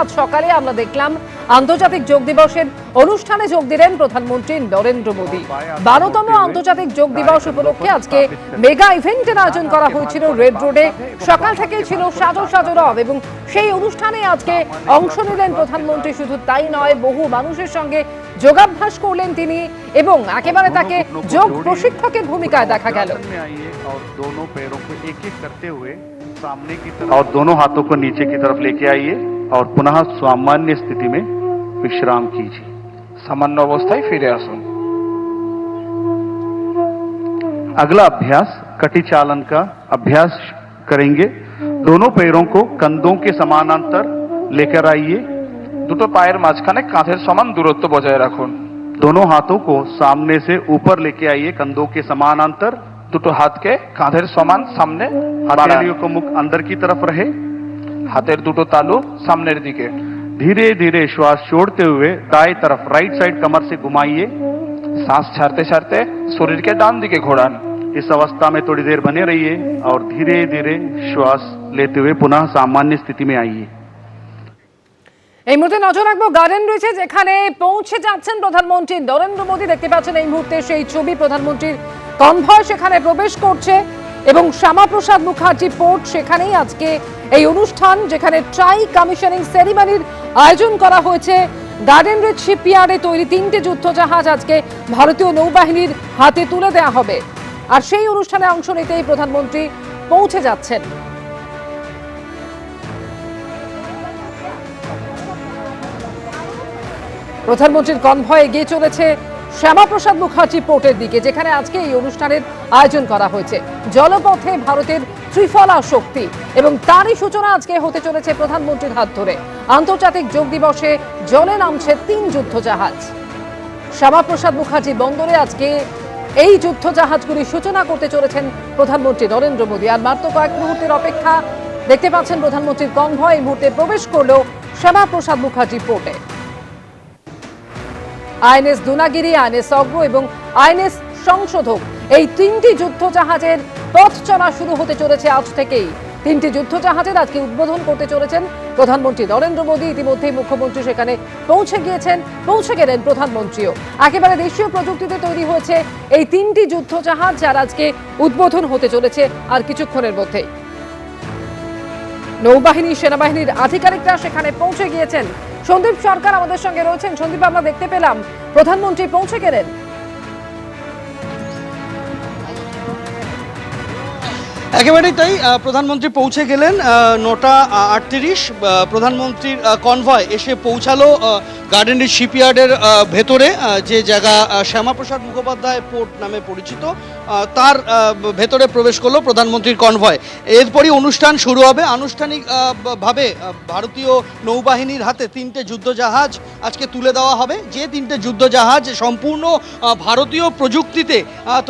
আজ সকালে আমরা দেখলাম আন্তর্জাতিক যোগ দিবসের অনুষ্ঠানে যোগ দিলেন প্রধানমন্ত্রী নরেন্দ্র মোদী। 12তম আন্তর্জাতিক যোগ দিবস উপলক্ষে আজকে মেগা ইভেন্টের আয়োজন করা হয়েছিল রেড রোডে। সকাল থেকেই ছিল সাজো রব এবং সেই অনুষ্ঠানে আজকে অংশ নিলেন প্রধানমন্ত্রী। শুধু তাই নয়, বহু মানুষের সঙ্গে যোগাভ্যাস করলেন তিনি এবং একেবারে তাকে যোগ প্রশিক্ষকের ভূমিকায় দেখা গেল। सामने की तरफ और दोनों हाथों को नीचे की तरफ लेके आइए और पुनः सामान्य स्थिति में विश्राम कीजिए। सामान्य अवस्थाয় ফিরে আসুন। अगला अभ्यास कटी चालन का अभ्यास करेंगे। दोनों पैरों को कंधों के समानांतर लेकर आइए। দুটো পায়ের মাঝখানে কাঁধের সমান দূরত্ব বজায় রাখুন। दोनों हाथों को सामने से ऊपर लेके आइए, कंधों के समानांतर। দুটো হাতকে কাঁধের সমান সামনে, हथेलियों को मुख अंदर की तरफ रहे, হাতের দুটো তালু সামনের দিকে। धीरे धीरे श्वास छोड़ते हुए दाएं तरफ राइट साइड कमर से घुमाइए। सांस ছাড়তে ছাড়তে শরীরকে ডান দিকে ঘোরান। इस अवस्था में थोड़ी देर बने रहिए और धीरे धीरे श्वास लेते हुए पुनः सामान्य स्थिति में आइए। এই মুহূর্তে নজর রাখবো গার্ডেন রয়েছে, যেখানে পৌঁছে যাচ্ছেন প্রধানমন্ত্রী নরেন্দ্র মোদী। দেখতে পাচ্ছেন এই মুহূর্তে সেই ছবি, প্রধানমন্ত্রীর কনভয় সেখানে প্রবেশ করছে এবং শ্যামাপ্রসাদ মুখার্জি পোর্ট, সেখানেই আজকে এই অনুষ্ঠান, যেখানে ট্রাই কমিশনিং সেরিমনির আয়োজন করা হয়েছে। গার্ডেন রিচ শিপইয়ার্ডে তৈরি 3টে যুদ্ধজাহাজ আজকে ভারতীয় নৌবাহিনীর হাতে তুলে দেওয়া হবে, আর সেই অনুষ্ঠানে অংশ নিতেই প্রধানমন্ত্রী পৌঁছে যাচ্ছেন। প্রধানমন্ত্রীর কনভয় এগিয়ে চলেছে শ্যামাপ্রসাদ মুখার্জি পোর্টের দিকে, যেখানে আজকে এই অনুষ্ঠানের আয়োজন করা হয়েছে। জলপথে ভারতের ত্রিফলা শক্তি এবং তারই সূচনা আজকে হতে চলেছে প্রধানমন্ত্রীর হাত ধরে। আন্তর্জাতিক যোগ দিবসে জলে নামছে 3 যুদ্ধজাহাজ। শ্যামাপ্রসাদ মুখার্জি বন্দরে আজকে এই যুদ্ধজাহাজগুলির সূচনা করতে চলেছেন প্রধানমন্ত্রী নরেন্দ্র মোদী। আর মাত্র কয়েক মুহূর্তের অপেক্ষা। দেখতে পাচ্ছেন প্রধানমন্ত্রীর কনভয় এই মুহূর্তে প্রবেশ করলো শ্যামাপ্রসাদ মুখার্জি পোর্টে। আইএনএস দুনাগিরি, আইএনএস অগ্র এবং আইএনএস সংশোধক, এই 3টি যুদ্ধজাহাজের পথ চলা শুরু হতে চলেছে আজ থেকেই। 3টি যুদ্ধজাহাজের আজকে উদ্বোধন করতে চলেছেন প্রধানমন্ত্রী নরেন্দ্র মোদী। ইতিমধ্যেই মুখ্যমন্ত্রী সেখানে পৌঁছে গেলেন প্রধানমন্ত্রীও। একেবারে দেশীয় প্রযুক্তিতে তৈরি হয়েছে এই 3টি যুদ্ধজাহাজ, যার আজকে উদ্বোধন হতে চলেছে আর কিছুক্ষণের মধ্যেই। নৌবাহিনী, সেনাবাহিনীর আধিকারিকরা সেখানে পৌঁছে গিয়েছেন। সন্দীপ সরকার আমাদের সঙ্গে রয়েছেন। সন্দীপ, আমরা দেখতে পেলাম প্রধানমন্ত্রী পৌঁছে গেলেন। একেবারেই তাই, প্রধানমন্ত্রী পৌঁছে গেলেন 9:38। প্রধানমন্ত্রীর কনভয় এসে পৌঁছালো গার্ডেন রিচ শিপইয়ার্ডের ভেতরে, যে জায়গা শ্যামাপ্রসাদ মুখোপাধ্যায় পোর্ট নামে পরিচিত, তার ভেতরে প্রবেশ করলো প্রধানমন্ত্রীর কনভয়। এরপরই অনুষ্ঠান শুরু হবে। আনুষ্ঠানিকভাবে ভারতীয় নৌবাহিনীর হাতে 3টে যুদ্ধজাহাজ আজকে তুলে দেওয়া হবে। যে 3টে যুদ্ধজাহাজ সম্পূর্ণ ভারতীয় প্রযুক্তিতে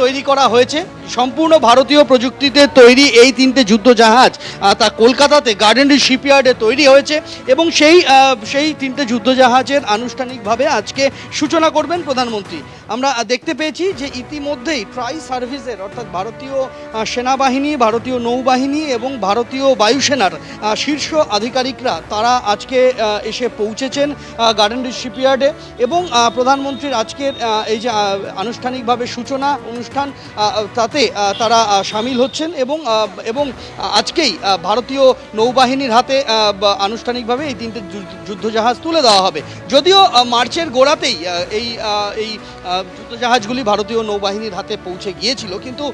তৈরি করা হয়েছে। সম্পূর্ণ ভারতীয় প্রযুক্তিতে তৈরি এই 3টে যুদ্ধজাহাজ তা কলকাতাতে গার্ডেন রিচ শিপইয়ার্ডে তৈরি হয়েছে এবং সেই 3টে যুদ্ধজাহাজের আনুষ্ঠানিকভাবে আজকে সূচনা করবেন প্রধানমন্ত্রী। আমরা দেখতে পেয়েছি যে ইতিমধ্যেই ট্রাই সার্ভিসের, অর্থাৎ ভারতীয় সেনাবাহিনী, ভারতীয় নৌবাহিনী এবং ভারতীয় বায়ুসেনার শীর্ষ আধিকারিকরা তারা আজকে এসে পৌঁছেছেন গার্ডেন রিচ শিপইয়ার্ডে এবং প্রধানমন্ত্রীর আজকের এই যে আনুষ্ঠানিকভাবে সূচনা অনুষ্ঠান, তাতে তারা সামিল হচ্ছেন এবং আজকেই ভারতীয় নৌবাহিনীর হাতে আনুষ্ঠানিকভাবে এই 3টে যুদ্ধজাহাজ তুলে দেওয়া হবে। যদিও মার্চের গোড়াতেই এই যুদ্ধজাহাজগুলি ভারতীয় নৌবাহিনীর হাতে পৌঁছে গিয়েছিল, কিন্তু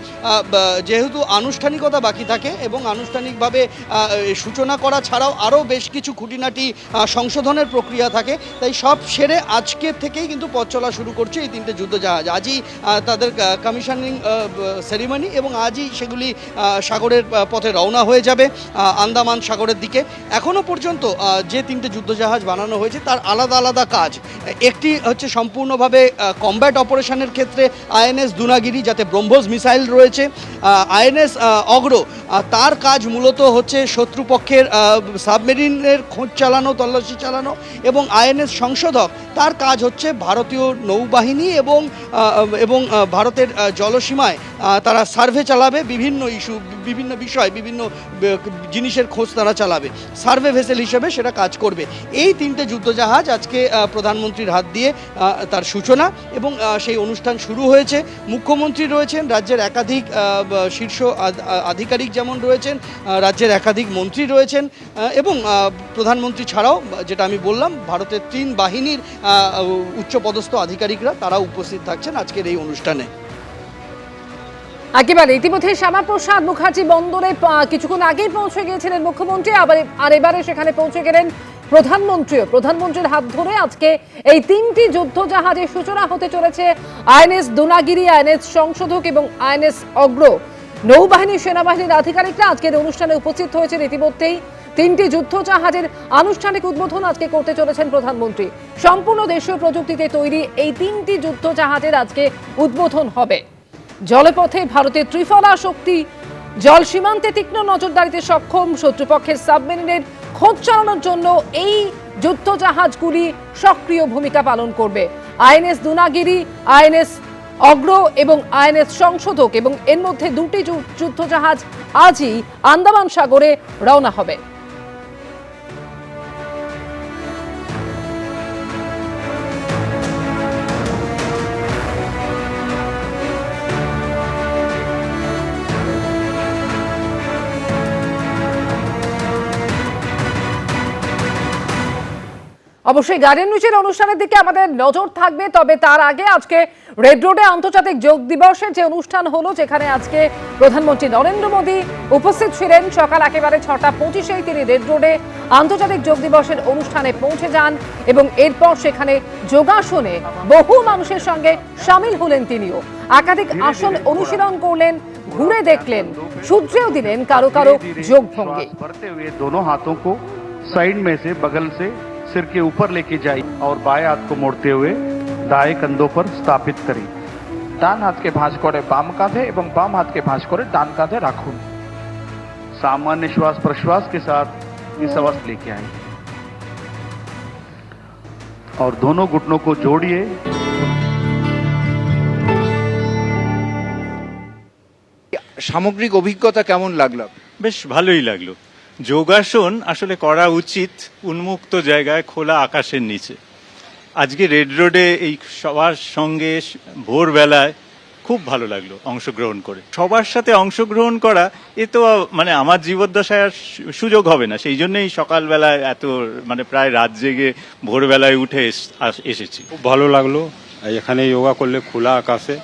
যেহেতু আনুষ্ঠানিকতা বাকি থাকে এবং আনুষ্ঠানিকভাবে সূচনা করা ছাড়াও আরও বেশ কিছু খুঁটিনাটি সংশোধনের প্রক্রিয়া থাকে, তাই সব সেরে আজকের থেকেই কিন্তু পথ চলা শুরু করছে এই 3টে যুদ্ধজাহাজ। আজই তাদের কমিশনিং সেরিমনি এবং আজই সেগুলি সাগরের পথে রওনা হয়ে যাবে আন্দামান সাগরের দিকে। এখনও পর্যন্ত যে 3টে যুদ্ধজাহাজ বানানো হয়েছে তার আলাদা আলাদা কাজ। একটি হচ্ছে সম্পূর্ণভাবে কমব্যাট অপারেশনের ক্ষেত্রে আইএনএস দুনাগিরি, যাতে ব্রহ্মপুত্র ব্রহ্মোস মিসাইল রয়েছে। আইএনএস অগ্র তার কাজ মূলত হচ্ছে শত্রুপক্ষের সাবমেরিনের খোঁজ চালানো, তল্লাশি চালানো, এবং আইএনএস সংশোধক তার কাজ হচ্ছে ভারতীয় নৌবাহিনী এবং ভারতের জলসীমায় তারা সার্ভে চালাবে, বিভিন্ন ইস্যু, বিভিন্ন বিষয়, বিভিন্ন জিনিসের খোঁজ তারা চালাবে, সার্ভে ভেসেল হিসেবে সেটা কাজ করবে। এই 3টে যুদ্ধজাহাজ আজকে প্রধানমন্ত্রীর হাত দিয়ে তার সূচনা এবং সেই অনুষ্ঠান শুরু হয়েছে। মুখ্যমন্ত্রী রয়েছেন, রাজ্যের একাধিক শীর্ষ আধিকারিক যেমন রয়েছেন, রাজ্যের একাধিক মন্ত্রী রয়েছেন, এবং প্রধানমন্ত্রী ছাড়াও যেটা আমি বললাম ভারতের 3 বাহিনীর উচ্চপদস্থ আধিকারিকরা তারা উপস্থিত থাকছেন আজকের এই অনুষ্ঠানে। একেবারে ইতিমধ্যে শ্যামাপ্রসাদ মুখার্জি বন্দরে কিছুক্ষণ আগেই পৌঁছে গিয়েছিলেন মুখ্যমন্ত্রী, আর এবারে সেখানে পৌঁছে গেলেন প্রধানমন্ত্রীর হাত ধরে আজকে এই 3টি যুদ্ধজাহাজের সূচনা হতে চলেছে। আইএনএস দুনাগিরি, আইএনএস সংশোধক এবং আইএনএস অগ্র। নৌবাহিনী, সেনাবাহিনীর আধিকারিকরা আজকের অনুষ্ঠানে উপস্থিত হয়েছেন। ইতিমধ্যেই 3টি যুদ্ধজাহাজের আনুষ্ঠানিক উদ্বোধন আজকে করতে চলেছেন প্রধানমন্ত্রী। সম্পূর্ণ দেশীয় প্রযুক্তিতে তৈরি এই 3টি যুদ্ধজাহাজের আজকে উদ্বোধন হবে। জলপথে ভারতের ত্রিফলা শক্তি জল সীমান্তে তীক্ষ্ণ নজরদারিতে সক্ষম, শত্রুপক্ষের সাবমেরিনের খোঁজ চালানোর জন্য এই যুদ্ধজাহাজগুলি সক্রিয় ভূমিকা পালন করবে। আইএনএস দুনাগিরি, আইএনএস অগ্র এবং আইএনএস সংশোধক, এবং এর মধ্যে 2টি যুদ্ধজাহাজ আজই আন্দামান সাগরে রওনা হবে। অবশ্যই গার্ডেন নিউজের অনুষ্ঠানের দিকে আমাদের নজর থাকবে, তবে তার আগে আজকে রেড রোডে আন্তর্জাতিক যোগ দিবসের যে অনুষ্ঠান হলো, যেখানে আজকে প্রধানমন্ত্রী নরেন্দ্র মোদী উপস্থিত ছিলেন। সকাল একেবারে 6:25 তিনি রেড রোডে আন্তর্জাতিক যোগ দিবসের অনুষ্ঠানে পৌঁছে যান এবং এরপর সেখানে যোগাসনে বহু মানুষের সঙ্গে সামিল হলেন। তিনিও একাধিক আসন অনুশীলন করলেন, ঘুরে দেখলেন, সূত্রেও দিলেন কারো কারো যোগ ভঙ্গি। दोनों हाथों को साइड में से बगल से सिर के ऊपर लेके जाइए और बाएं हाथ को मोड़ते हुए दाएं कंधों पर स्थापित करें। ডান হাতকে ভাঁজ করে বাম কাঁধে এবং বাম হাতকে ভাঁজ করে ডান কাঁধে রাখুন। सामान्य श्वास प्रश्वास के साथ इस अवस्था लेके आए और दोनों घुटनों को जोड़िए। সামগ্রিক অভিজ্ঞতা কেমন লাগলো? বেশ ভালোই লাগলো। যোগাসন আসলে করা উচিত উন্মুক্ত জায়গায়, খোলা আকাশের নিচে। আজকে রেড রোডে এই সবার সঙ্গে ভোরবেলায় খুব ভালো লাগলো অংশগ্রহণ করে। সবার সাথে অংশগ্রহণ করা এ তো মানে আমার জীবদ্দশায় আর সুযোগ হবে না, সেই জন্যই সকালবেলায় এত মানে প্রায় রাত জেগে ভোরবেলায় উঠে এসেছি। খুব ভালো লাগলো এখানে যোগা করলে খোলা আকাশে।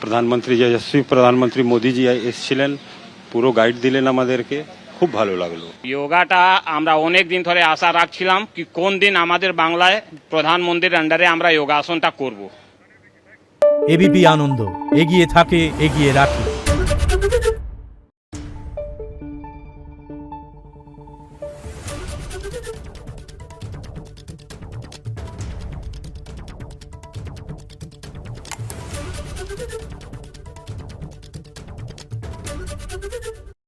প্রধানমন্ত্রী যশস্বী প্রধানমন্ত্রী মোদিজি এসেছিলেন, পুরো গাইড দিলেন আমাদেরকে, খুব ভালো লাগলো। যোগাটা আমরা অনেক দিন ধরে আশা রাখছিলাম কি কোন দিন আমাদের বাংলায় প্রধানমন্ত্রীর আন্ডারে আমরা যোগাসনটা করব। এবিপি আনন্দ, এগিয়ে থাকে, এগিয়ে রাখে।